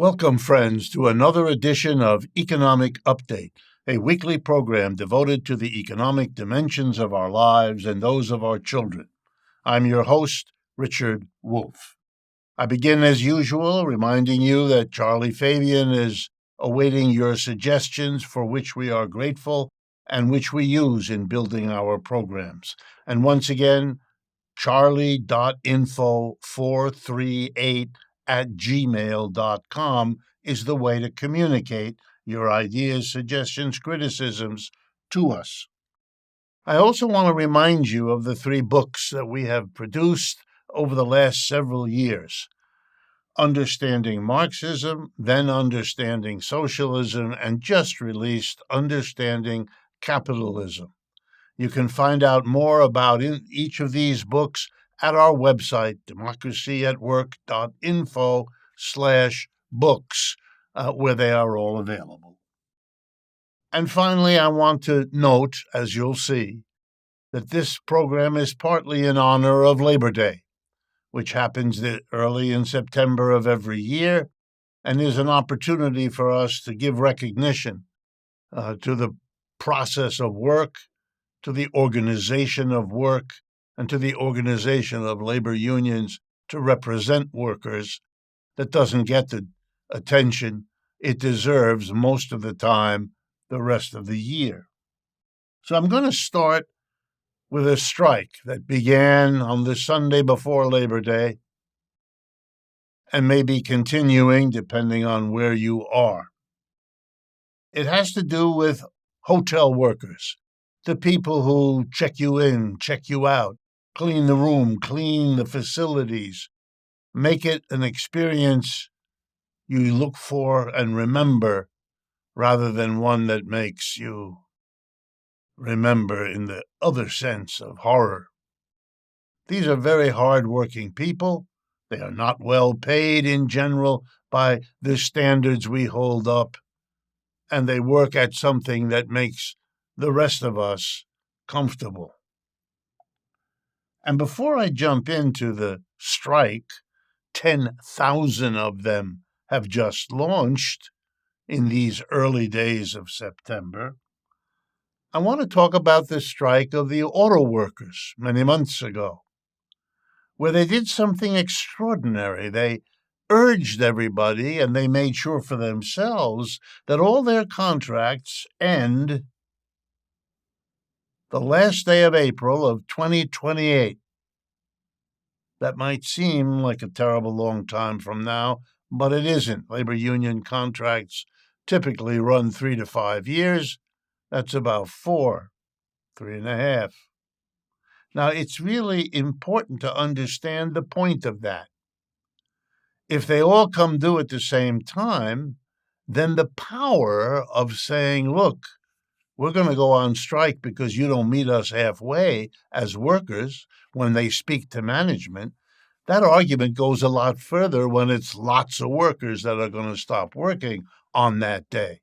Welcome, friends, to another edition of Economic Update, a weekly program devoted to the economic dimensions of our lives and those of our children. I'm your host, Richard Wolff. I begin, as usual, reminding you that Charlie Fabian is awaiting your suggestions, for which we are grateful and which we use in building our programs. And once again, charlie.info438@gmail.com is the way to communicate your ideas, suggestions, criticisms to us. I also want to remind you of the 3 books that we have produced over the last several years: Understanding Marxism, then Understanding Socialism, and just released Understanding Capitalism. You can find out more about each of these books at our website, democracyatwork.info/books, where they are all available. And finally, I want to note, as you'll see, that this program is partly in honor of Labor Day, which happens early in September of every year, and is an opportunity for us to give recognition to the process of work, to the organization of work, and to the organization of labor unions to represent workers that doesn't get the attention it deserves most of the time the rest of the year. So I'm going to start with a strike that began on the Sunday before Labor Day and may be continuing depending on where you are. It has to do with hotel workers, the people who check you in, check you out, clean the room, clean the facilities, make it an experience you look for and remember rather than one that makes you remember in the other sense of horror. These are very hard-working people. They are not well paid in general by the standards we hold up, and they work at something that makes the rest of us comfortable. And before I jump into the strike, 10,000 of them have just launched in these early days of September. I want to talk about the strike of the auto workers many months ago, where they did something extraordinary. They urged everybody, and they made sure for themselves, that all their contracts end the last day of April of 2028. That might seem like a terrible long time from now, but it isn't. Labor union contracts typically run 3 to 5 years. That's about 3.5. Now, it's really important to understand the point of that. If they all come due at the same time, then the power of saying, look, we're going to go on strike because you don't meet us halfway as workers when they speak to management, that argument goes a lot further when it's lots of workers that are going to stop working on that day.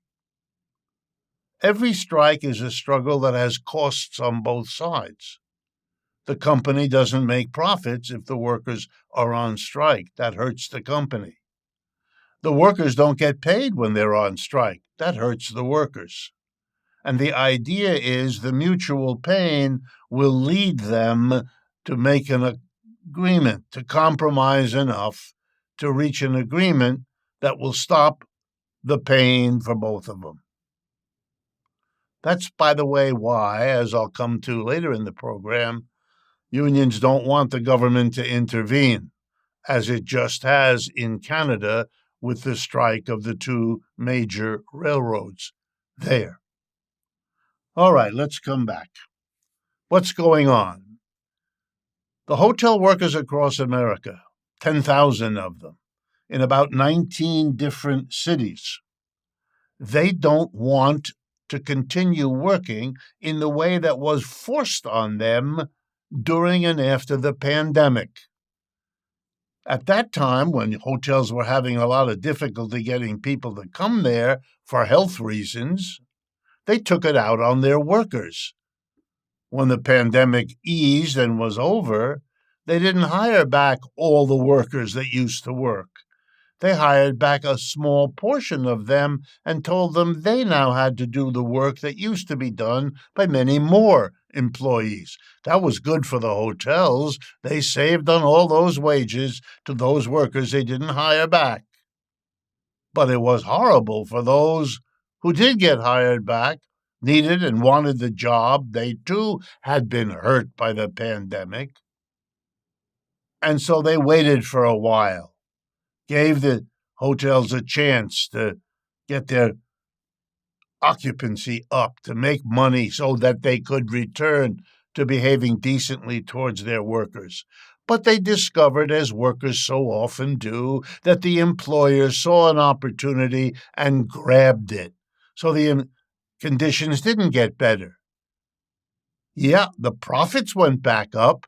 Every strike is a struggle that has costs on both sides. The company doesn't make profits if the workers are on strike. That hurts the company. The workers don't get paid when they're on strike. That hurts the workers. And the idea is the mutual pain will lead them to make an agreement, to compromise enough to reach an agreement that will stop the pain for both of them. That's, by the way, why, as I'll come to later in the program, unions don't want the government to intervene, as it just has in Canada with the strike of the 2 major railroads there. All right, let's come back. What's going on? The hotel workers across America, 10,000 of them, in about 19 different cities, they don't want to continue working in the way that was forced on them during and after the pandemic. At that time, when hotels were having a lot of difficulty getting people to come there for health reasons, they took it out on their workers. When the pandemic eased and was over, they didn't hire back all the workers that used to work. They hired back a small portion of them and told them they now had to do the work that used to be done by many more employees. That was good for the hotels. They saved on all those wages to those workers they didn't hire back. But it was horrible for those who did get hired back, needed and wanted the job. They too had been hurt by the pandemic. And so they waited for a while, gave the hotels a chance to get their occupancy up, to make money so that they could return to behaving decently towards their workers. But they discovered, as workers so often do, that the employer saw an opportunity and grabbed it. So the conditions didn't get better. Yeah, the profits went back up.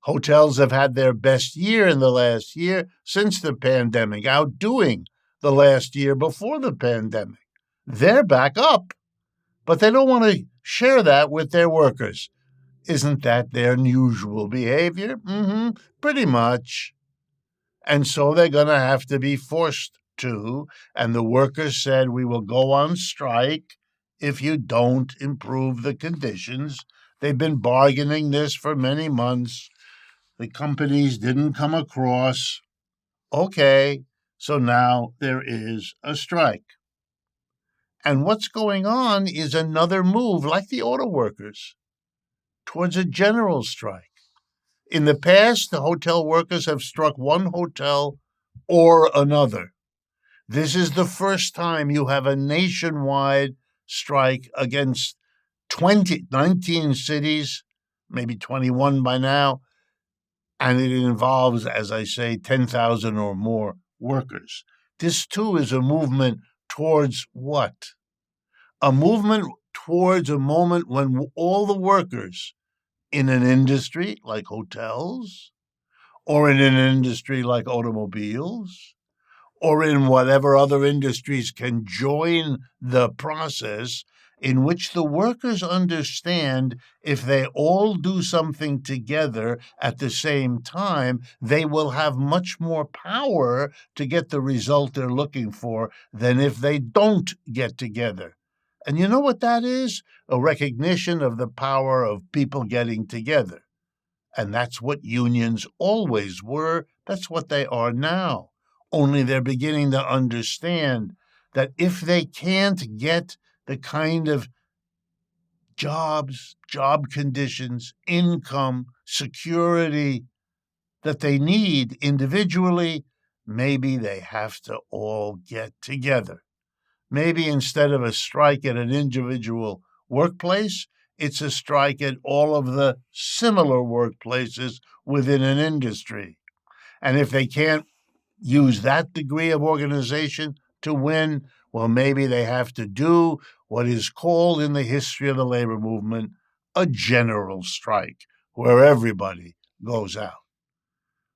Hotels have had their best year in the last year since the pandemic, outdoing the last year before the pandemic. They're back up, but they don't want to share that with their workers. Isn't that their usual behavior? Pretty much. And so they're going to have to be forced to. And the workers said, we will go on strike if you don't improve the conditions. They've been bargaining this for many months. The companies didn't come across. Okay, so now there is a strike. And what's going on is another move, like the auto workers, towards a general strike. In the past, the hotel workers have struck one hotel or another. This is the first time you have a nationwide strike against 19 cities, maybe 21 by now, and it involves, as I say, 10,000 or more workers. This, too, is a movement towards what? A movement towards a moment when all the workers in an industry like hotels, or in an industry like automobiles, or in whatever other industries can join the process in which the workers understand if they all do something together at the same time, they will have much more power to get the result they're looking for than if they don't get together. And you know what that is? A recognition of the power of people getting together. And that's what unions always were. That's what they are now. Only they're beginning to understand that if they can't get the kind of jobs, job conditions, income, security that they need individually, maybe they have to all get together. Maybe instead of a strike at an individual workplace, it's a strike at all of the similar workplaces within an industry. And if they can't use that degree of organization to win, well, maybe they have to do what is called in the history of the labor movement a general strike, where everybody goes out.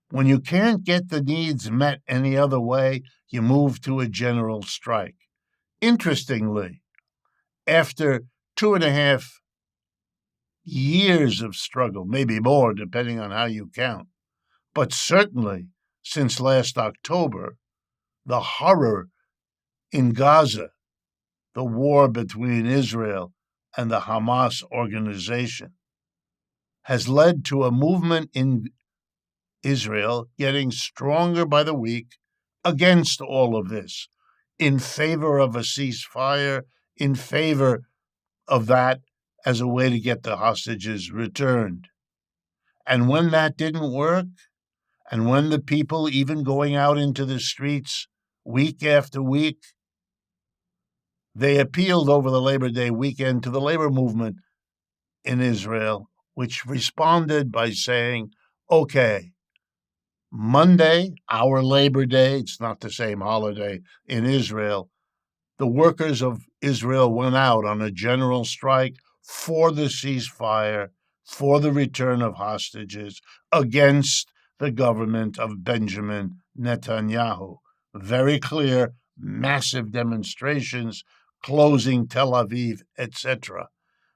When you can't get the needs met any other way, you move to a general strike. Interestingly, after 2.5 years of struggle, maybe more, depending on how you count, but certainly since last October, the horror in Gaza, the war between Israel and the Hamas organization, has led to a movement in Israel getting stronger by the week against all of this, in favor of a ceasefire, in favor of that as a way to get the hostages returned. And when that didn't work, and when the people, even going out into the streets week after week, they appealed over the Labor Day weekend to the labor movement in Israel, which responded by saying, okay, Monday, our Labor Day, it's not the same holiday in Israel, the workers of Israel went out on a general strike for the ceasefire, for the return of hostages, against the government of Benjamin Netanyahu. Very clear, massive demonstrations, closing Tel Aviv, etc.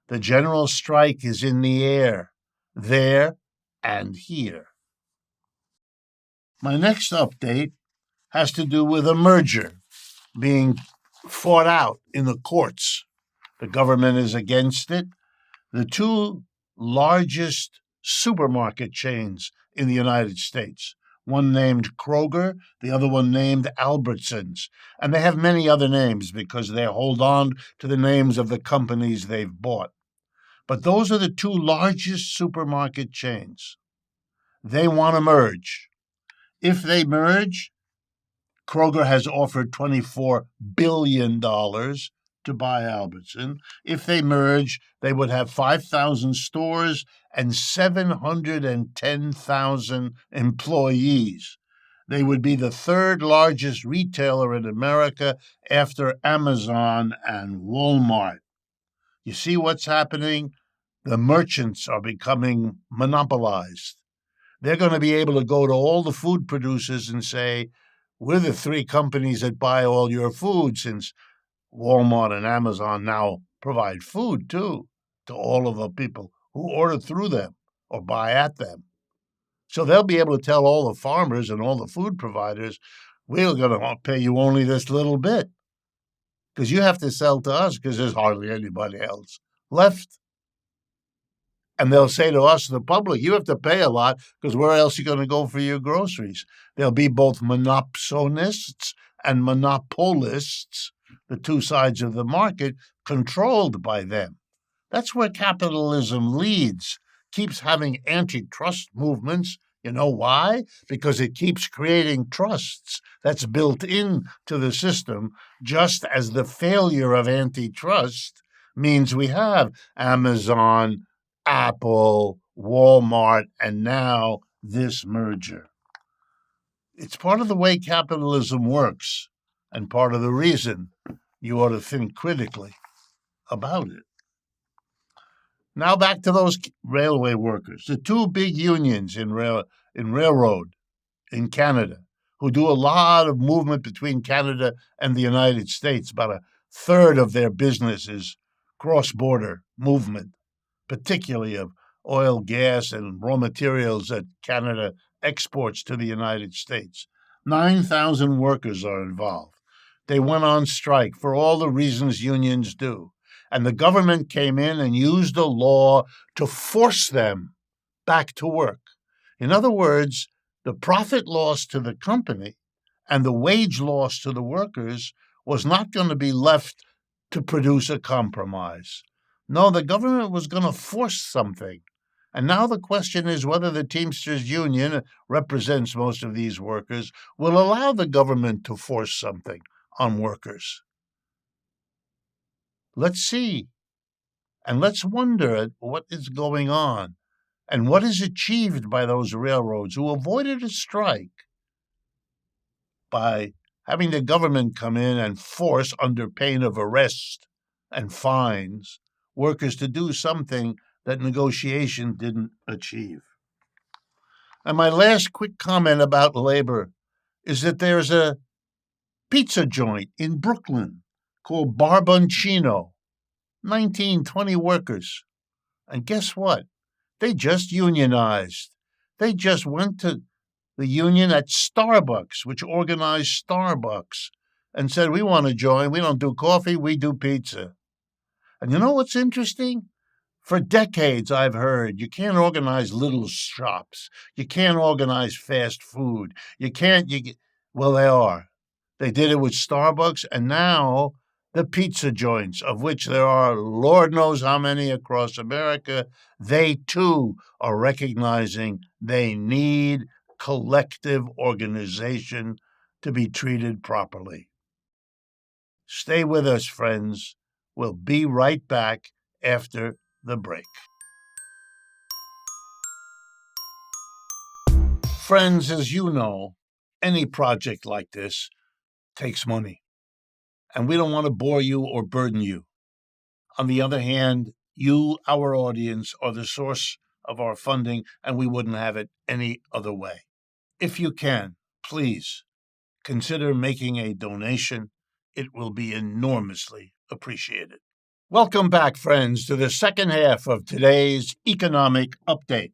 The general strike is in the air, there and here. My next update has to do with a merger being fought out in the courts. The government is against it. The two largest supermarket chains in the United States, one named Kroger, the other one named Albertsons. And they have many other names because they hold on to the names of the companies they've bought. But those are the two largest supermarket chains. They want to merge. If they merge, Kroger has offered $24 billion to buy Albertson. If they merge, they would have 5,000 stores and 710,000 employees. They would be the third largest retailer in America after Amazon and Walmart. You see what's happening? The merchants are becoming monopolized. They're going to be able to go to all the food producers and say, we're the three companies that buy all your food, since Walmart and Amazon now provide food, too, to all of the people who order through them or buy at them. So they'll be able to tell all the farmers and all the food providers, we're going to pay you only this little bit because you have to sell to us because there's hardly anybody else left. And they'll say to us, the public, you have to pay a lot because where else are you going to go for your groceries? There'll be both monopsonists and monopolists, the two sides of the market, controlled by them. That's where capitalism leads, keeps having antitrust movements. You know why? Because it keeps creating trusts that's built into the system, just as the failure of antitrust means we have Amazon, Apple, Walmart, and now this merger. It's part of the way capitalism works and part of the reason you ought to think critically about it. Now back to those railway workers, the two big unions in railroad in Canada, who do a lot of movement between Canada and the United States. About a third of their business is cross-border movement, particularly of oil, gas, and raw materials that Canada exports to the United States. 9,000 workers are involved. They went on strike for all the reasons unions do. And the government came in and used a law to force them back to work. In other words, the profit loss to the company and the wage loss to the workers was not going to be left to produce a compromise. No, the government was going to force something. And now the question is whether the Teamsters Union represents most of these workers, will allow the government to force something on workers. Let's see. And let's wonder at what is going on and what is achieved by those railroads who avoided a strike by having the government come in and force, under pain of arrest and fines, workers to do something that negotiation didn't achieve. And my last quick comment about labor is that there's a pizza joint in Brooklyn called Barboncino, 19-20 workers. And guess what? They just unionized. They just went to the union at Starbucks, which organized Starbucks, and said, we want to join. We don't do coffee, we do pizza. And you know what's interesting? For decades, I've heard you can't organize little shops. You can't organize fast food. Well, they are. They did it with Starbucks, and now the pizza joints, of which there are Lord knows how many across America, they too are recognizing they need collective organization to be treated properly. Stay with us, friends. We'll be right back after the break. Friends, as you know, any project like this takes money, and we don't want to bore you or burden you. On the other hand, you, our audience, are the source of our funding, and we wouldn't have it any other way. If you can, please consider making a donation. It will be enormously appreciated. Welcome back, friends, to the second half of today's economic update.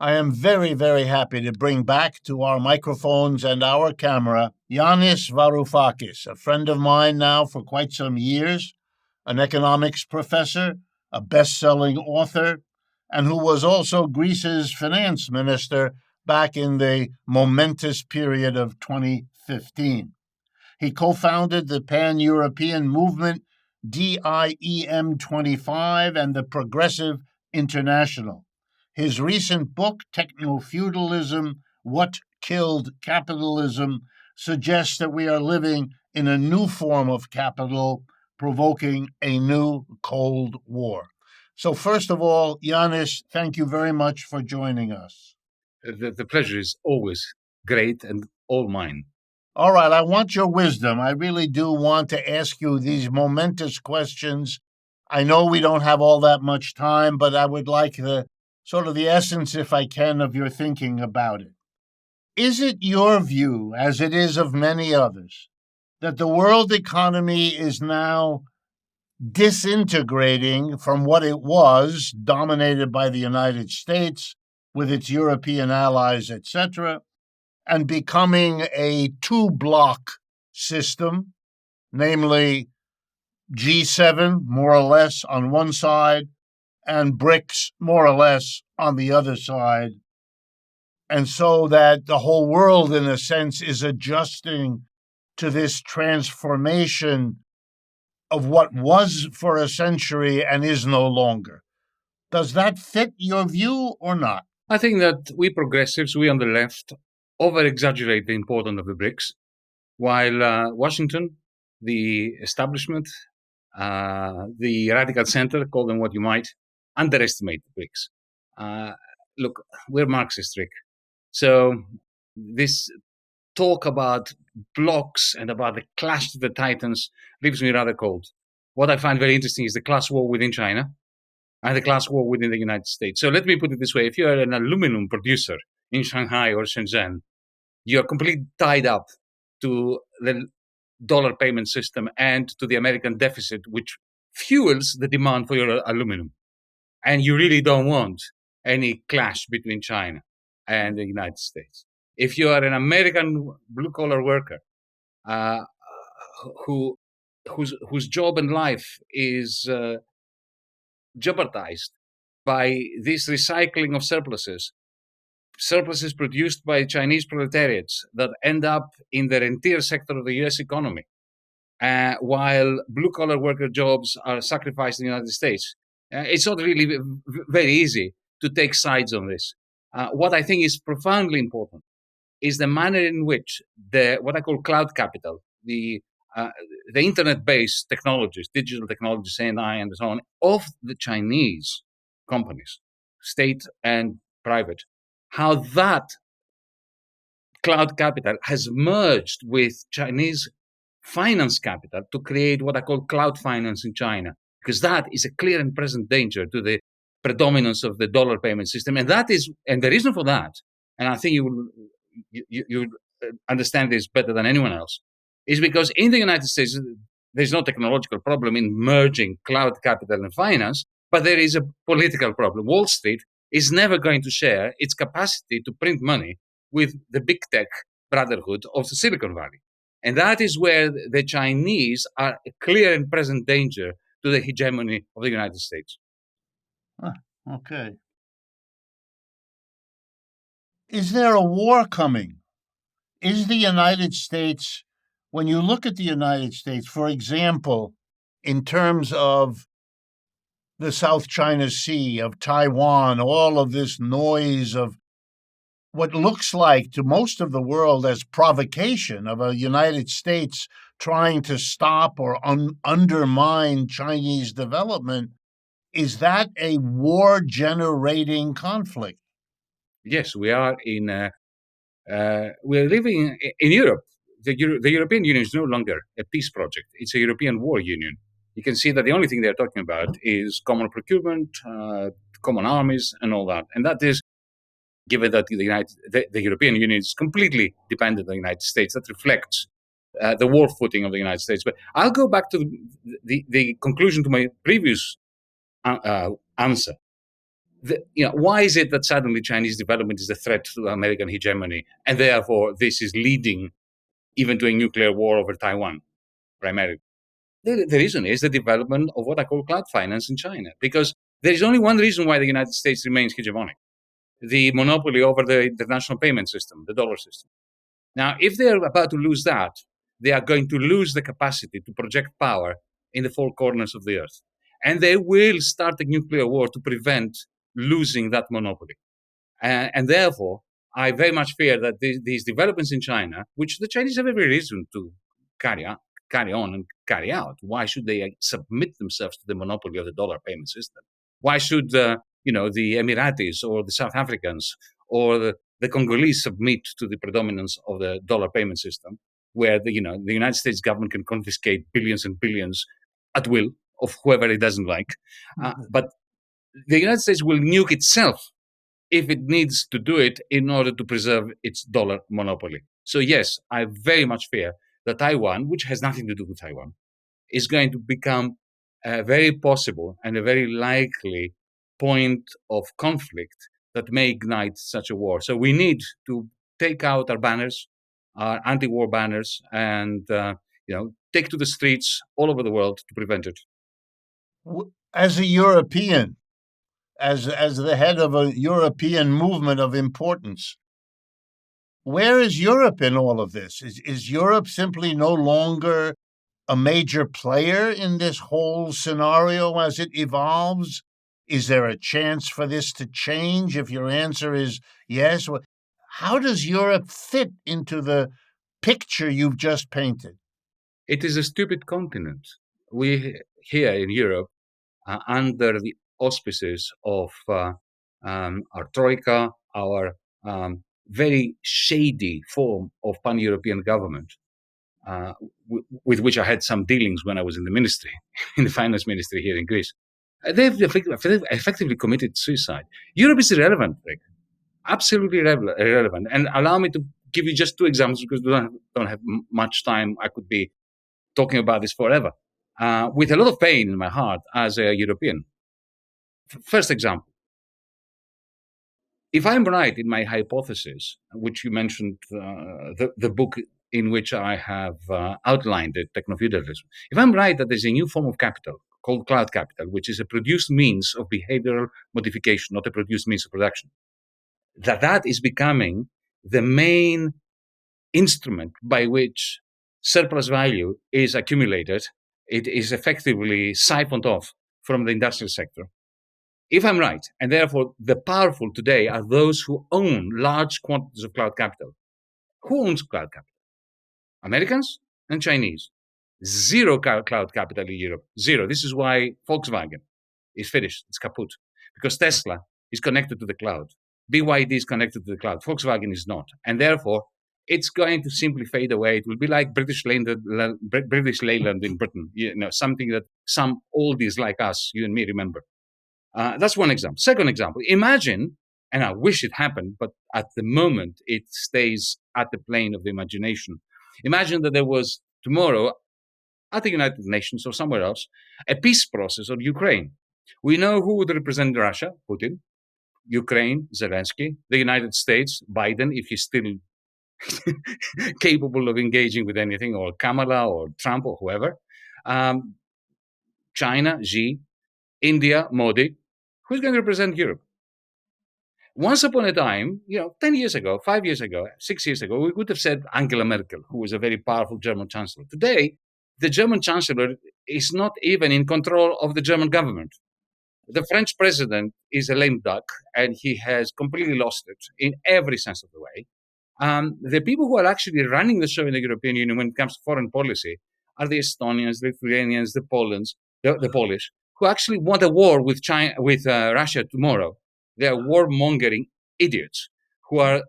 I am very, very happy to bring back to our microphones and our camera Yanis Varoufakis, a friend of mine now for quite some years, an economics professor, a best-selling author, and who was also Greece's finance minister back in the momentous period of 2015. He co-founded the Pan-European movement DIEM 25 and the Progressive International. His recent book, Technofeudalism, What Killed Capitalism, suggests that we are living in a new form of capital, provoking a new Cold War. So, first of all, Yanis, thank you very much for joining us. The pleasure is always great and all mine. All right, I want your wisdom. I really do want to ask you these momentous questions. I know we don't have all that much time, but I would like the sort of the essence, if I can, of your thinking about it. Is it your view, as it is of many others, that the world economy is now disintegrating from what it was, dominated by the United States with its European allies, etc., and becoming a two-block system, namely G7, more or less, on one side, and BRICS, more or less, on the other side? And so that the whole world, in a sense, is adjusting to this transformation of what was for a century and is no longer. Does that fit your view or not? I think that we progressives, we on the left, over-exaggerate the importance of the BRICS, while Washington, the establishment, the radical center, call them what you might, underestimate the BRICS. Look, we're Marxists, Rick. So this talk about blocks and about the clash of the titans leaves me rather cold. What I find very interesting is the class war within China and the class war within the United States. So let me put it this way. If you're an aluminum producer in Shanghai or Shenzhen, you're completely tied up to the dollar payment system and to the American deficit, which fuels the demand for your aluminum. And you really don't want any clash between China and the United States. If you are an American blue-collar worker whose job and life is jeopardized by this recycling of surpluses produced by Chinese proletariats that end up in the rentier sector of the US economy, while blue-collar worker jobs are sacrificed in the United States. It's not really very easy to take sides on this. What I think is profoundly important is the manner in which what I call cloud capital, the internet-based technologies, digital technologies, AI, and so on, of the Chinese companies, state and private, how that cloud capital has merged with Chinese finance capital to create what I call cloud finance in China, because that is a clear and present danger to the predominance of the dollar payment system. And the reason for that, and I think you understand this better than anyone else, is because in the United States, there's no technological problem in merging cloud capital and finance, but there is a political problem. Wall Street is never going to share its capacity to print money with the big tech brotherhood of the Silicon Valley. And that is where the Chinese are a clear and present danger to the hegemony of the United States. Okay. Is there a war coming? Is the United States, when you look at the United States, for example, in terms of the South China Sea, of Taiwan, all of this noise of what looks like to most of the world as provocation of a United States trying to stop or undermine Chinese development, is that a war-generating conflict? Yes, we are we're living in Europe. The European Union is no longer a peace project. It's a European war union. You can see that the only thing they're talking about is common procurement, common armies, and all that. And that is, given that the European Union is completely dependent on the United States, that reflects the war footing of the United States. But I'll go back to the conclusion to my previous answer. why is it that suddenly Chinese development is a threat to American hegemony, and therefore this is leading even to a nuclear war over Taiwan, primarily? The reason is the development of what I call cloud finance in China, because there is only one reason why the United States remains hegemonic: the monopoly over the international payment system, the dollar system. Now, if they're about to lose that, they are going to lose the capacity to project power in the four corners of the earth. And they will start a nuclear war to prevent losing that monopoly. And therefore, I very much fear that these developments in China, which the Chinese have every reason to carry on and carry out, why should they submit themselves to the monopoly of the dollar payment system? Why should the Emiratis or the South Africans or the Congolese submit to the predominance of the dollar payment system, where the United States government can confiscate billions and billions at will of whoever it doesn't like, but the United States will nuke itself if it needs to do it in order to preserve its dollar monopoly. So yes, I very much fear that Taiwan, which has nothing to do with Taiwan, is going to become a very possible and a very likely point of conflict that may ignite such a war. So we need to take out our banners, our anti-war banners, and take to the streets all over the world to prevent it. As a European, as the head of a European movement of importance, where is Europe in all of this? Is Europe simply no longer a major player in this whole scenario as it evolves? Is there a chance for this to change? If your answer is yes, how does Europe fit into the picture you've just painted? It is a stupid continent. We here in Europe, under the auspices of our troika, our very shady form of pan-European government, with which I had some dealings when I was in the ministry, in the finance ministry here in Greece. They've effectively committed suicide. Europe is irrelevant, Rick. Absolutely irrelevant. And allow me to give you just two examples, because we don't have much time. I could be talking about this forever, with a lot of pain in my heart as a European. First example. If I'm right in my hypothesis, which you mentioned, the book in which I have outlined it, Technofeudalism, if I'm right that there's a new form of capital called cloud capital, which is a produced means of behavioral modification, not a produced means of production, that is becoming the main instrument by which surplus value is accumulated, it is effectively siphoned off from the industrial sector. If I'm right, and therefore the powerful today are those who own large quantities of cloud capital. Who owns cloud capital? Americans and Chinese. Zero cloud capital in Europe. Zero. This is why Volkswagen is finished. It's kaput. Because Tesla is connected to the cloud. BYD is connected to the cloud. Volkswagen is not. And therefore, it's going to simply fade away. It will be like British Leyland in Britain. Something that some oldies like us, you and me, remember. That's one example. Second example, imagine, and I wish it happened, but at the moment it stays at the plane of the imagination. Imagine that there was tomorrow at the United Nations or somewhere else a peace process on Ukraine. We know who would represent Russia, Putin, Ukraine, Zelensky, the United States, Biden, if he's still capable of engaging with anything, or Kamala or Trump or whoever, China, Xi, India, Modi. Who's going to represent Europe? Once upon a time, 10 years ago, 5 years ago, 6 years ago, we would have said Angela Merkel, who was a very powerful German chancellor. Today, the German chancellor is not even in control of the German government. The French president is a lame duck, and he has completely lost it in every sense of the way. The people who are actually running the show in the European Union when it comes to foreign policy are the Estonians, the Lithuanians, the Polish, who actually want a war with China, with Russia tomorrow. They are warmongering idiots who are,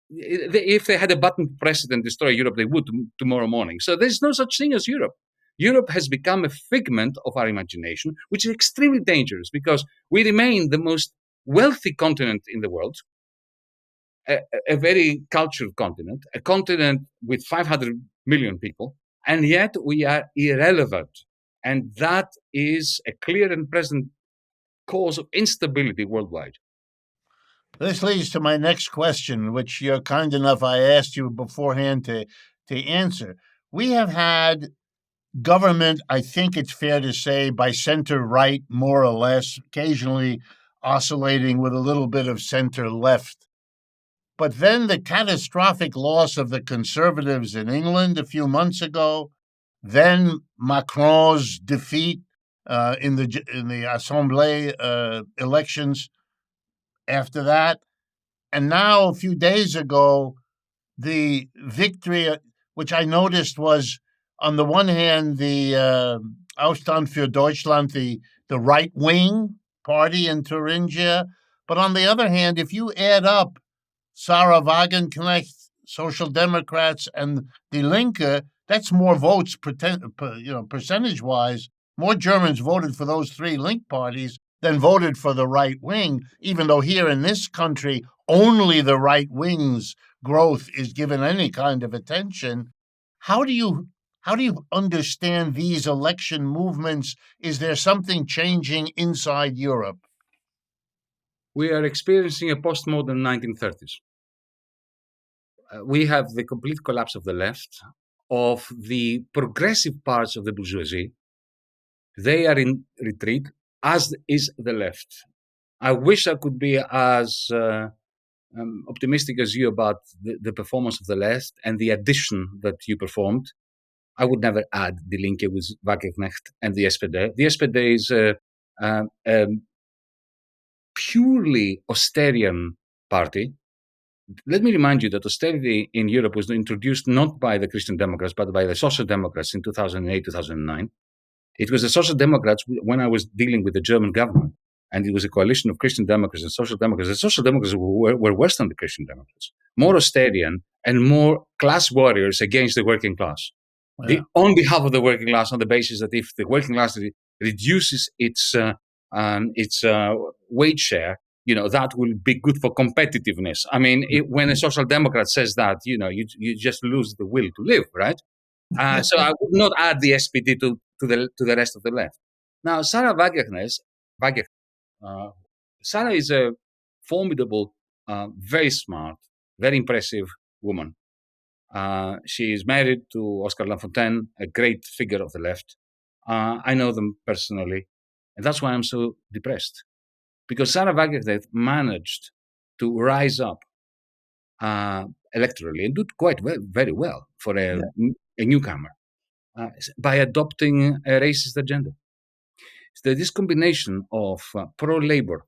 if they had a button to press it and destroy Europe, they would tomorrow morning. So there's no such thing as Europe. Europe has become a figment of our imagination, which is extremely dangerous because we remain the most wealthy continent in the world, a very cultured continent, a continent with 500 million people, and yet we are irrelevant. And that is a clear and present cause of instability worldwide. This leads to my next question, which you're kind enough I asked you beforehand to answer. We have had government, I think it's fair to say, by center right, more or less, occasionally oscillating with a little bit of center left. But then the catastrophic loss of the Conservatives in England a few months ago, then Macron's defeat in the Assemblée elections after that, and now a few days ago, the victory, which I noticed was on the one hand the Aufstand für Deutschland, the right wing party in Thuringia, but on the other hand, if you add up Sarah Wagenknecht, Social Democrats, and Die Linke, that's more votes, percentage-wise. More Germans voted for those three link parties than voted for the right wing, even though here in this country, only the right wing's growth is given any kind of attention. How do you understand these election movements? Is there something changing inside Europe? We are experiencing a postmodern 1930s. We have the complete collapse of the left, of the progressive parts of the bourgeoisie. They are in retreat, as is the left. I wish I could be as optimistic as you about the performance of the left and the addition that you performed. I would never add Die Linke with Wagenknecht and the SPD. The SPD is a purely Austerian party. Let me remind you that austerity in Europe was introduced not by the Christian Democrats, but by the Social Democrats in 2008, 2009. It was the Social Democrats, when I was dealing with the German government, and it was a coalition of Christian Democrats and Social Democrats. The Social Democrats were worse than the Christian Democrats, more Austerian and more class warriors against the working class. Yeah. On behalf of the working class, on the basis that if the working class reduces its wage share, that will be good for competitiveness. I mean, when a social democrat says that, you just lose the will to live, right? So I would not add the SPD to the rest of the left. Now, Sarah Wagenknecht, Sarah is a formidable, very smart, very impressive woman. She is married to Oscar Lafontaine, a great figure of the left. I know them personally, and that's why I'm so depressed. Because Sarah Wagenknecht managed to rise up electorally and do quite well, very well for a newcomer by adopting a racist agenda. So this combination of pro-labor,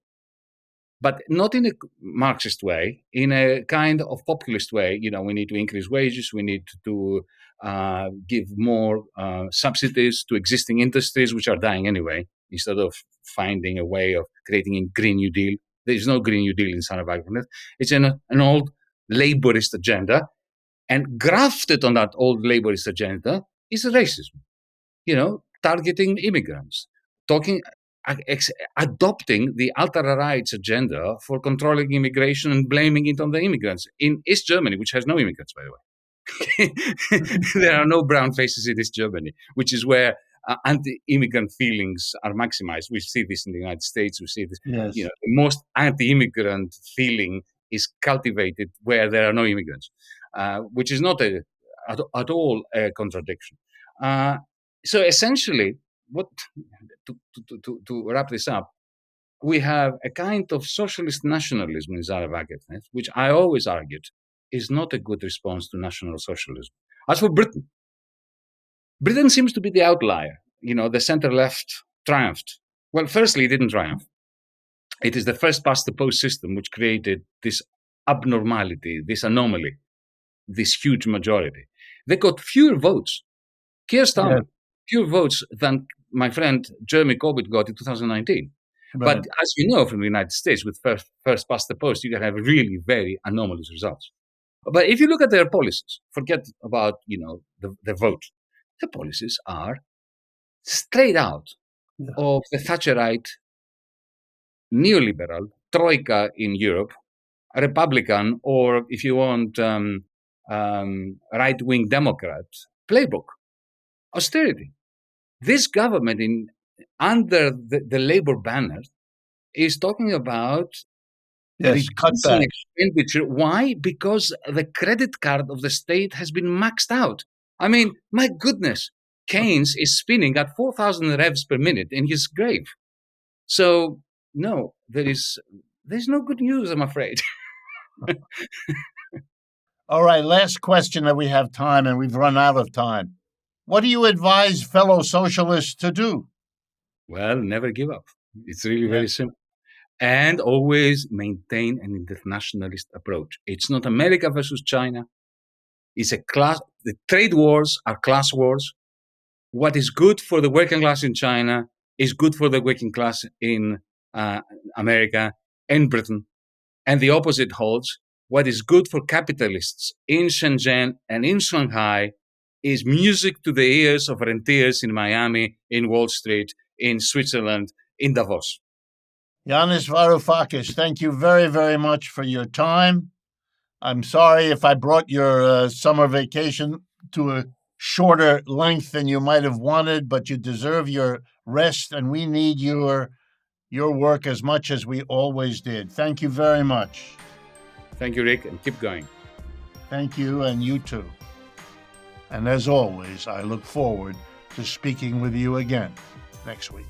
but not in a Marxist way, in a kind of populist way. We need to increase wages, we need to give more subsidies to existing industries, which are dying anyway, instead of finding a way of creating a Green New Deal. There is no Green New Deal in Sarah Wagenknecht. It's an old laborist agenda, and grafted on that old laborist agenda is racism, targeting immigrants, adopting the ultra-right's agenda for controlling immigration and blaming it on the immigrants in East Germany, which has no immigrants, by the way. There are no brown faces in East Germany, which is where anti-immigrant feelings are maximized. We see this in the United States. We see this. Yes. The most anti-immigrant feeling is cultivated where there are no immigrants, which is not at all a contradiction. So essentially, to wrap this up, we have a kind of socialist nationalism in Sarah Wagenknecht, which I always argued is not a good response to national socialism. As for Britain seems to be the outlier. The center-left triumphed. Well, firstly, it didn't triumph. It is the first past the post system which created this abnormality, this anomaly, this huge majority. They got fewer votes. Keir Starmer, fewer votes than my friend Jeremy Corbyn got in 2019. Right. But as you know from the United States, with first past the post, you can have really very anomalous results. But if you look at their policies, forget about the vote. The policies are straight out of the Thatcherite neoliberal troika in Europe, a Republican, or if you want, right-wing Democrat playbook. Austerity. This government, under the Labour banner, is talking about Yes, reducing cutback. expenditure. Why? Because the credit card of the state has been maxed out. I mean, my goodness, Keynes is spinning at 4,000 revs per minute in his grave. So no, there's no good news, I'm afraid. All right, last question that we have time, and we've run out of time. What do you advise fellow socialists to do? Well, never give up. It's really Yeah. very simple. And always maintain an internationalist approach. It's not America versus China. It's a class. The trade wars are class wars. What is good for the working class in China is good for the working class in America and Britain. And the opposite holds. What is good for capitalists in Shenzhen and in Shanghai is music to the ears of rentiers in Miami, in Wall Street, in Switzerland, in Davos. Yanis Varoufakis, thank you very, very much for your time. I'm sorry if I brought your summer vacation to a shorter length than you might have wanted, but you deserve your rest, and we need your work as much as we always did. Thank you very much. Thank you, Rick, and keep going. Thank you, and you too. And as always, I look forward to speaking with you again next week.